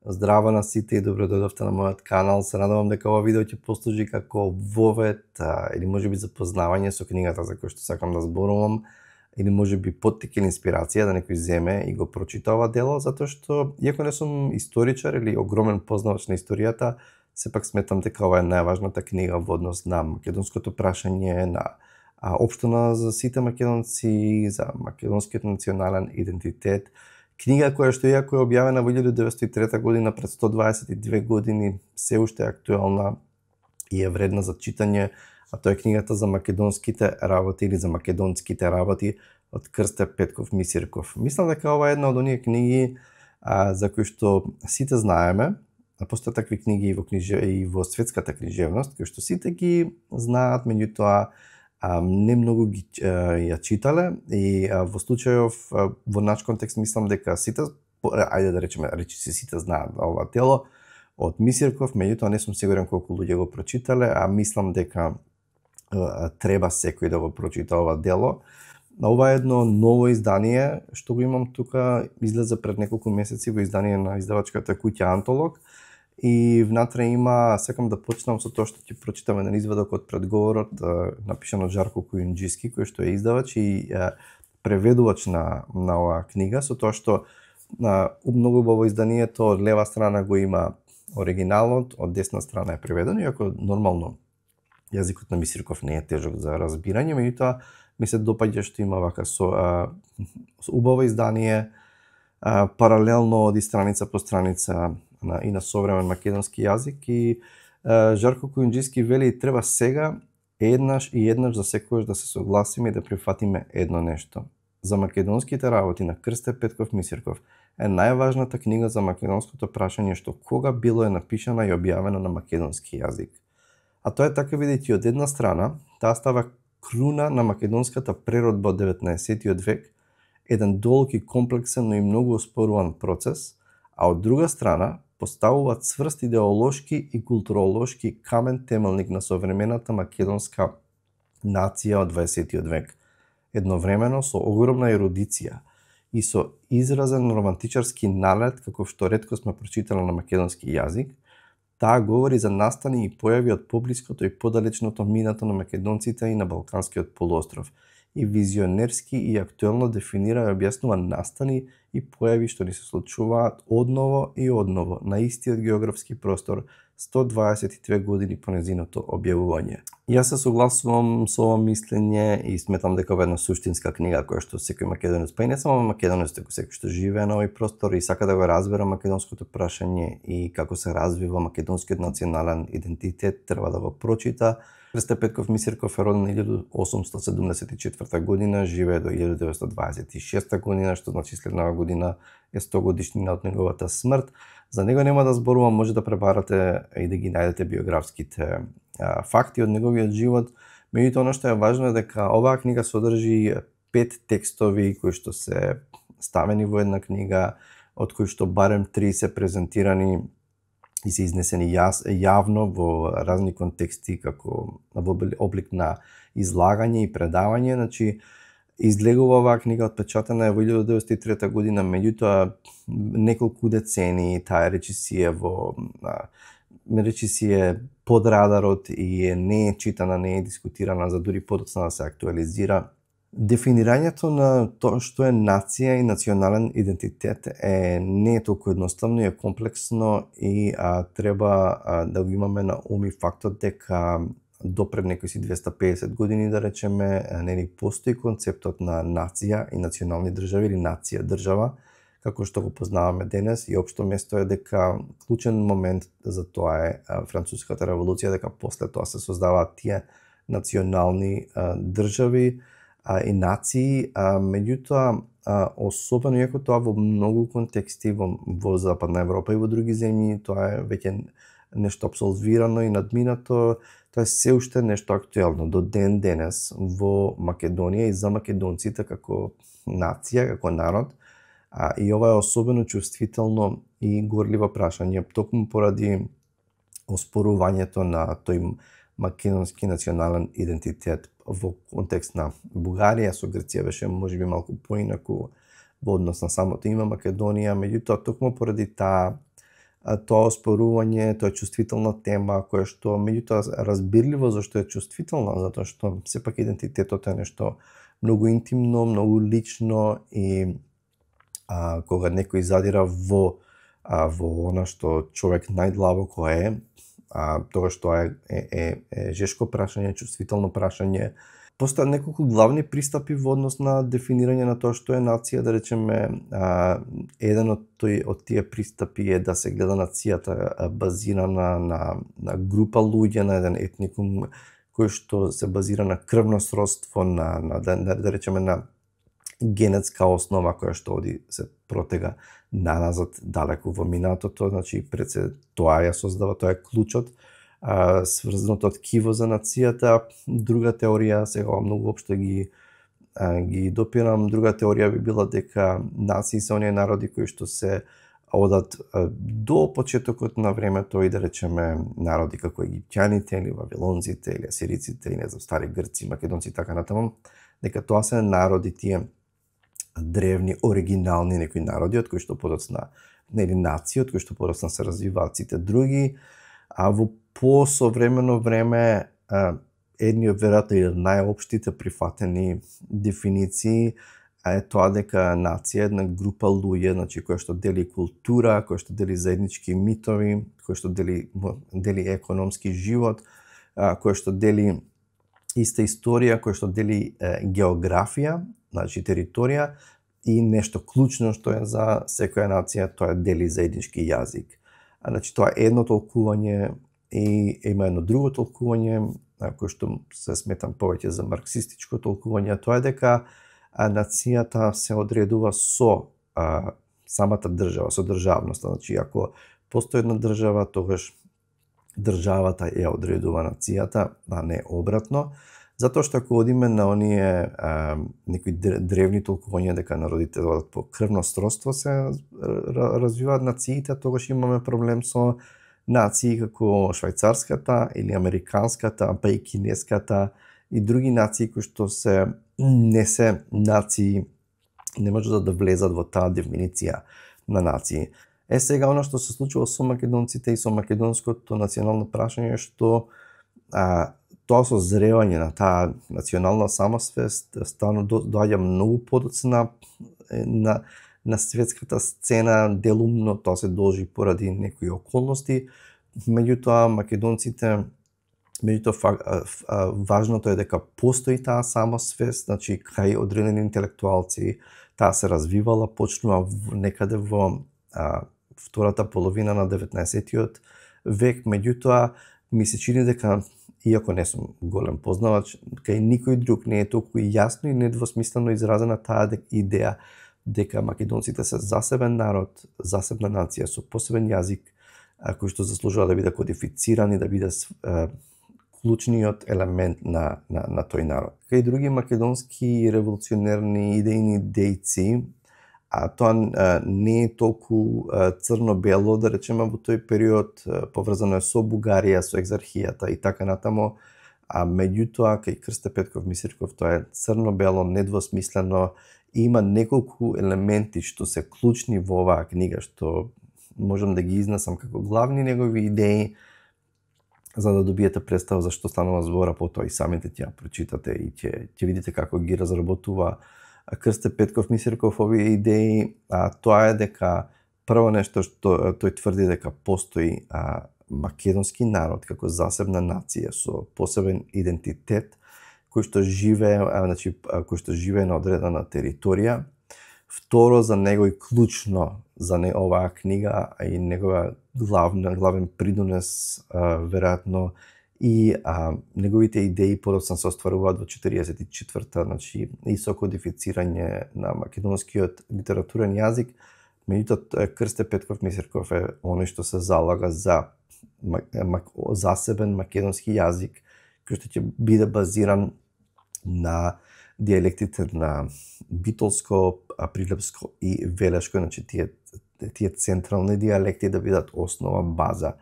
Здраво на сите и добро дојдовте на мојот канал. Се надевам дека ова видео ќе послужи како вовет или можеби запознавање со книгата за која што сакам да зборувам, или можеби поттик или инспирација да некој земе и го прочита ова дело, затоа што иако не сум историчар или огромен познавач на историјата, сепак сметам дека ова е најважната книга во однос на македонското прашање, на општено за сите македонци, за македонскиот национален идентитет. Книга која што иако е објавена во 1903 година, пред 122 години, се уште е актуелна и е вредна за читање, а тоа е книгата за македонските работи или за македонските работи од Крсте Петков Мисирков. Мислам дека ова е една од оние книги за кои што сите знаеме, а постојат такви книги и во светската книжевност, кои што сите ги знаат, меѓутоа не многу ги ја читале и во случајов во наш контекст мислам дека сите, ајде да речеме, сите знаат ова дело од Мисирков, меѓутоа не сум сигурен колку луѓе го прочитале, а мислам дека треба секој да го прочита ова дело. Ова е едно ново издание што го имам тука, излезе пред неколку месеци во издание на издавачката куќа Антолог. И внатре има, сакам да почнам со тоа што ќе прочитаме на извадок од предговорот, напишан од Жарко Кујунџиски, кој што е издавач и преведувач на оваа книга, со тоа што многу во изданието од лева страна го има оригиналот, од десна страна е преведено, иако нормално јазикот на Мисирков не е тежок за разбирање, меѓутоа ми се допаѓа што има вака со убаво издание, паралелно оди страница по страница и на современ македонски јазик, и Жарко Кујунџиски вели треба сега еднаш за секогаш да се согласиме и да прифатиме едно нешто. За македонските работи на Крсте Петков Мисирков е најважната книга за македонското прашање што кога било е напишана и објавена на македонски јазик. А тоа е така бидејќи од една страна таа става круна на македонската преродба од 19 век, еден долг и комплексен, но и многу оспоруван процес, а од друга страна поставува цврст идеолошки и културолошки камен темелник на современата македонска нација од 20 век. Едновремено со огромна ерудиција и со изразен романтичарски налет, како што ретко сме прочитали на македонски јазик, таа говори за настани и појави од поблиското и подалечното минато на македонците и на Балканскиот полуостров, и визионерски и актуелно дефинира и објаснува настани и појави што ни се случуваат одново и одново на истиот географски простор 122 години по незиното објавување. Јас се согласувам со ова мислење и сметам дека ова е една суштинска книга која што секој македонец, па и не само македонец, туку секој што живее на овој простор и сака да го разбере македонското прашање и како се развива македонскиот национален идентитет, треба да го прочита. Крсте Петков Мисирков е роден 1874 година, живее до 1926 година, што значи следнава година е 100 годишнина од неговата смрт. За него нема да зборувам, може да пребарате и да ги најдете биографските факти од неговиот живот. Меѓутоа, оно што е важно е дека оваа книга содржи 5 текстови кои што се ставени во една книга, од кои што барем 3 се презентирани и се изнесени јавно во разни контексти, како во облик на излагање и предавање. Значи, излегува оваа книга, отпечатана е во 1903 година, меѓутоа неколку децени таа речиси е под радарот и не е читана, не е дискутирана, за дури подоцна да се актуализира. Дефинирањето на тоа што е нација и национален идентитет не е толку едноставно, е комплексно и треба да го имаме на ум и фактот дека допред некои 250 години, да речеме, нели постои концептот на нација и национални држави или нација држава, како што го познаваме денес, и општо место е дека клучен момент за тоа е Француската револуција, дека после тоа се создаваат тие национални држави и нации, меѓутоа особено иако тоа во многу контексти во Западна Европа и во други земји тоа е веќе нешто апсолвирано и надминато, тоа е се уште нешто актуелно до ден денес во Македонија и за македонците како нација, како народ. И ова е особено чувствително и горливо прашање, токму поради оспорувањето на тој македонски национален идентитет во контекст на Бугарија. Со Грција беше можеби малку поинаку во однос на самото име Македонија, меѓутоа токму поради таа тоа оспорување, тоа е чувствителна тема која што меѓутоа разбирливо зашто е чувствителна, затоа што сепак идентитетот е нешто многу интимно, многу лично и кога некој задира во она што човек најдлабоко е, тогаш тоа е жешко прашање, чувствително прашање. Постојат неколку главни пристапи во однос на дефинирање на тоа што е нација, да речеме, еден од тие пристапи е да се гледа нацијата базирана на група луѓе, на еден етникум кој што се базира на крвно сродство, да речеме на генетска основа која што оди се протега наназад далеку во минатото, значи пред се тоа ја создава, тоа е клучот, сврзаното ткиво за нацијата. Друга теорија, сега многу општо ги допирам, друга теорија би била дека нации се оние народи кои што се одат до почетокот на времето и да речеме народи како египтјаните или вавилонците или асириците или стари грци, македонци така натаму, дека тоа се народи тие древни, оригинални некои народи од кои што подоцна или нации од кои што подоцна се развиваат сите други, а во посовремено време едни од веројатно и најопштите прифатени дефиниции е тоа дека нација е една група луѓе, значи која што дели култура, која што дели заеднички митови, која што дели економски живот, која што дели иста историја, која што дели географија, значи територија, и нешто клучно што е за секоја нација, тоа е дели заеднички јазик. Значи тоа е едно толкување и има едно друго толкување, кој што се сметам повеќе за марксистичко толкување, тоа е дека нацијата се одредува со самата држава, со државноста. Значи, ако постои една држава, тогаш државата ја одредува нацијата, а не обратно. Затоа што ако одиме на оние некои древни толкувања дека народите одат по крвно сродство се развиваат нациите, тогаш имаме проблем со нации како швајцарската или американската, па и кинеската и други нации кои што не се нации, не можат да влезат во таа дефиниција на нации. Сега она што се случува со македонците и со македонското национално прашање е што тоа созревање на таа национална самосвест стану доаѓа многу подоцна на светската сцена, делумно тоа се должи поради некои околности, меѓутоа важното е дека постои таа самосвест, значи кај одредени интелектуалци таа се развивала, почнува некаде во втората половина на 19-тиот век, меѓутоа ми се чини дека, иако не сум голем познавач, кај никој друг не е толку јасно и недвосмислено изразена таа идеја дека македонците се засебен народ, засебна нација со посебен јазик, кој што заслужува да биде кодифициран и да биде клучниот елемент на тој народ. Кај други македонски револуционерни идејни дејци, тоа не е толку црно-бело, да речеме, во тој период, поврзано е со Бугарија, со екзархијата и така натаму, а меѓутоа кај Крсте Петков Мисирков тоа е црно-бело, недвосмислено, и има неколку елементи што се клучни во оваа книга, што можам да ги изнесам како главни негови идеи, за да добиете представа за што станува збора, потоа и самите ќе прочитате и ќе видите како ги разработува Крсте Петков Мисирков овие идеи. Тоа е дека прво нешто што тој тврди дека постои македонски народ како засебна нација со посебен идентитет кој што живее, значи кој што живее на одредена територија. Второ, за него и клучно за оваа книга и негова главен придонес веројатно и неговите идеи подоцна се остваруваат во 44-та, значи и со кодифицирање на македонскиот литературен јазик. Меѓутоа Крсте Петков Мисирков е оној што се залага за засебен македонски јазик кој што ќе биде базиран на дијалектите на битолско, прилепско и велешко, значи тие централни дијалекти да бидат основа, база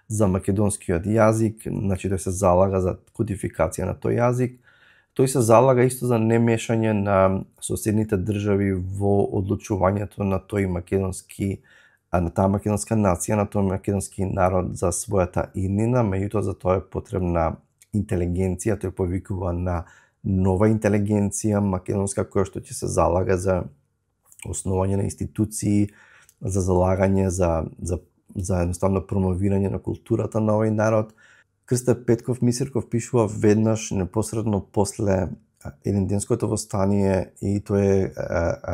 за македонскиот јазик, значи тој се залага за кодификација на тој јазик. Тој се залага исто за немешање на соседните држави во одлучувањето на тој македонски на таа македонска нација, на тој македонски народ за својата иднина, меѓутоа за тоа е потребна интелигенција, тој повикува на нова интелигенција македонска која што ќе се залага за основање на институции, за залагање за едноставно промовирање на културата на овој народ. Крсте Петков Мисирков пишува веднаш непосредно после Единденското востание и тој е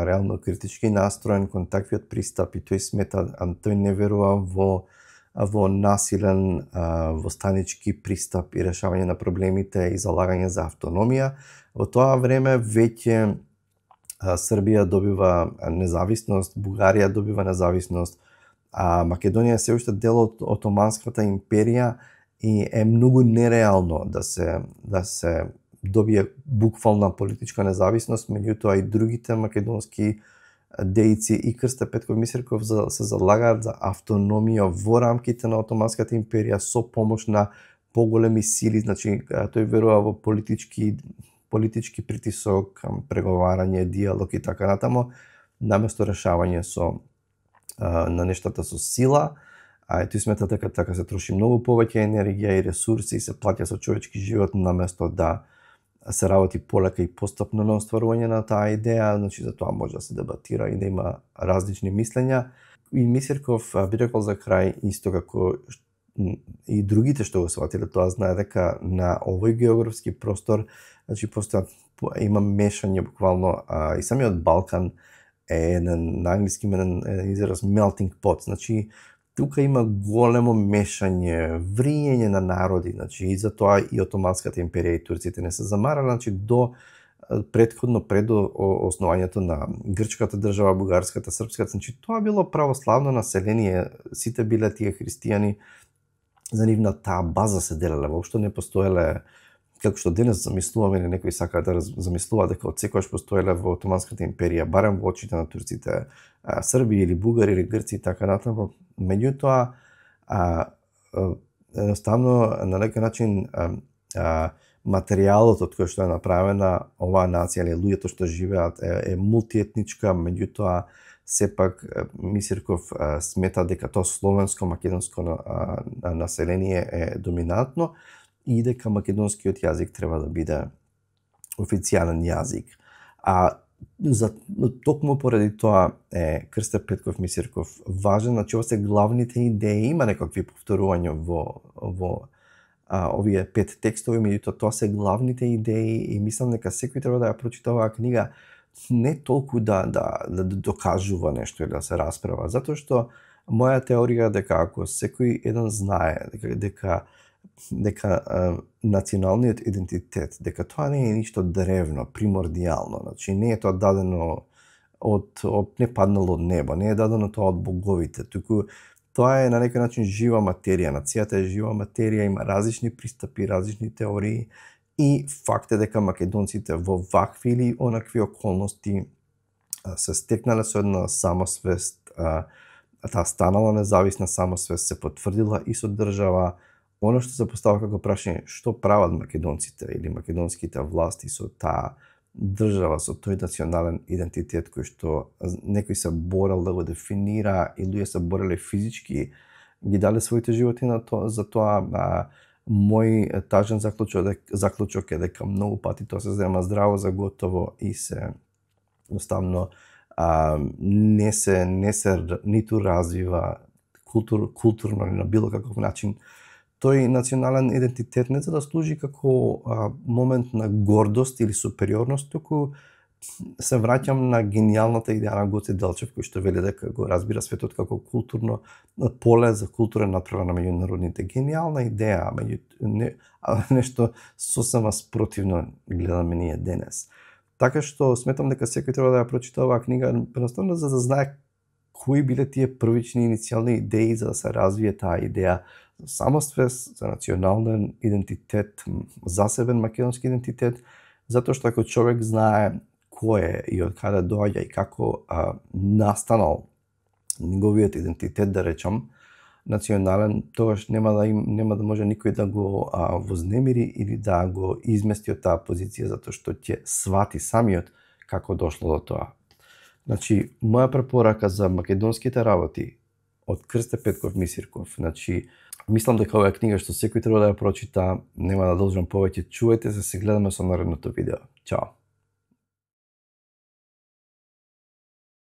реално критички настроен кон таквиот пристап и тој смета, тој не верува во насилен востанички пристап и решавање на проблемите и залагање за автономија. Во тоа време веќе Србија добива независност, Бугарија добива независност, а Македонија е се уште дел од Отоманската империја и е многу нереално да се добие буквална политичка независност, меѓутоа и другите македонски дејци и Крсте Петков Мисирков се залагаат за автономија во рамките на Отоманската империја со помош на поголеми сили, значи тој верува во политички притисок, преговарање, диалог и така натаму, наместо решавање на нештата со сила, а тој смета дека така се троши многу повеќе енергија и ресурси и се плаќа со човечки живот наместо да се работи полека и постапно на остварување на таа идеја, значи за тоа може да се дебатира и да има различни мислења. И Мисирков би рекол за крај, исто како и другите што го сватиле тоа, знае дека на овој географски простор, значи има мешање буквално, и самиот Балкан е на англиски има еден израз melting pot, значи тука има големо мешање, вриење на народи, значи и затоа и Отоманската империја и турците не се замара, значи до пред основањето на грчката држава, бугарската, српската, значи тоа било православно население, сите биле тие христијани, за нивна таа база се делеле, воопшто не постоеле како што денес замислуваме, или некои сакаат да замислува дека од секогаш постоеле во Отоманската империја, барем во очите на турците, Срби или бугари или грци и така натаму. Меѓутоа, едноставно на некој начин материјалот од кој што е направена оваа нација или луѓето што живеат е мултиетничка, меѓутоа сепак Мисирков смета дека тоа словенско-македонско население е доминантно и дека македонскиот јазик треба да биде официјален јазик. Токму поради тоа е Крсте Петков Мисирков важен, значи ова се главните идеи, има некакви повторувања во овие 5 текстови, меѓутоа тоа се главните идеи и мислам дека секој треба да ја прочита оваа книга, не толку да докажува нешто или да се расправа, затоа што моја теорија е дека ако секој еден знае дека националниот идентитет, дека тоа не е ништо древно, примордијално, значи не е тоа дадено не паднало од небо, не е дадено тоа од боговите, туку тоа е на некој начин жива материја, нацијата е жива материја, има различни пристапи, различни теории и факт е дека македонците во вакви или онакви околности се стекнале со една самосвест, таа станала независна самосвест се потврдила и со држава. Оно што се поставува како прашање, што прават македонците или македонските власти со таа држава, со тој национален идентитет кој што некој се борел да го дефинира и луѓе се бореле физички, ги дале своите животи за тоа. Мој тажен заклучок е дека многу пати тоа се зема здраво за готово и се едноставно не се ниту развива културно или на било каков начин тој национален идентитет, не за да служи како момент на гордост или супериорност, туку се враќам на гениалната идеја на Гоце Делчев, кој што вели дека го разбира светот како културно поле за културен надпревар на меѓународните. Гениална идеја, нешто сосема спротивно гледаме ние денес. Така што сметам дека секој треба да ја прочита оваа книга, едноставно за да знае кои биле тие првични иницијални идеи за да се развие таа идеја за самосвест, за национален идентитет, засебен македонски идентитет, затоа што ако човек знае кој е и од каде доаѓа и како настанал неговиот идентитет, да речам, национален, тогаш нема да може никој да го вознемири или да го измести од таа позиција, затоа што ќе свати самиот како дошло до тоа. Значи, моја препорака за македонските работи од Крсте Петков Мисирков. Значи, мислам дека ова е книга што секој треба да ја прочита, нема да должам повеќе, чуете се гледаме со наредното видео. Чао!